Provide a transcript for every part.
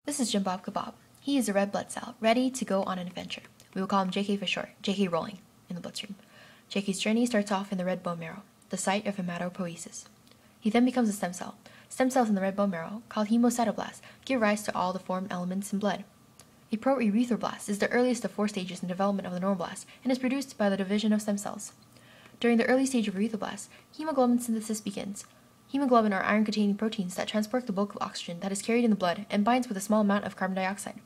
This is Jim Bob Kebab. He is a red blood cell, ready to go on an adventure. We will call him JK for short, JK rolling in the bloodstream. JK's journey starts off in the red bone marrow, the site of hematopoiesis. He then becomes a stem cell. Stem cells in the red bone marrow, called hemocytoblasts, give rise to all the formed elements in blood. A proerythroblast is the earliest of 4 stages in development of the normoblasts and is produced by the division of stem cells. During the early stage of erythroblasts, hemoglobin synthesis begins. Hemoglobin are iron-containing proteins that transport the bulk of oxygen that is carried in the blood and binds with a small amount of carbon dioxide.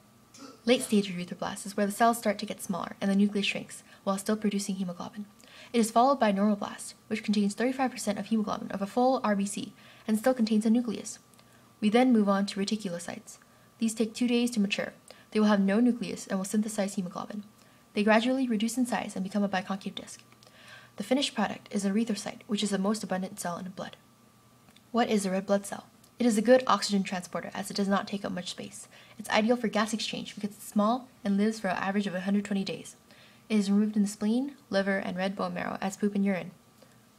Late-stage erythroblasts is where the cells start to get smaller and the nucleus shrinks, while still producing hemoglobin. It is followed by normoblast, which contains 35% of hemoglobin of a full RBC and still contains a nucleus. We then move on to reticulocytes. These take 2 days to mature. They will have no nucleus and will synthesize hemoglobin. They gradually reduce in size and become a biconcave disc. The finished product is an erythrocyte, which is the most abundant cell in the blood. What is a red blood cell? It is a good oxygen transporter as it does not take up much space. It's ideal for gas exchange because it's small and lives for an average of 120 days. It is removed in the spleen, liver, and red bone marrow as poop and urine.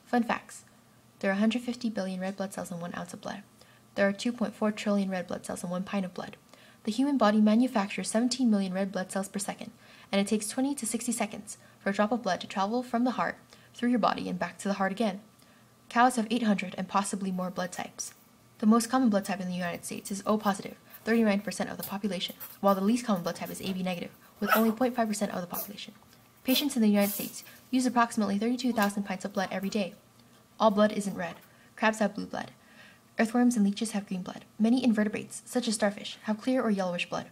Fun facts. There are 150 billion red blood cells in 1 ounce of blood. There are 2.4 trillion red blood cells in 1 pint of blood. The human body manufactures 17 million red blood cells per second, and it takes 20 to 60 seconds for a drop of blood to travel from the heart through your body and back to the heart again. Cows have 800 and possibly more blood types. The most common blood type in the United States is O positive, 39% of the population, while the least common blood type is AB negative, with only 0.5% of the population. Patients in the United States use approximately 32,000 pints of blood every day. All blood isn't red. Crabs have blue blood. Earthworms and leeches have green blood. Many invertebrates, such as starfish, have clear or yellowish blood.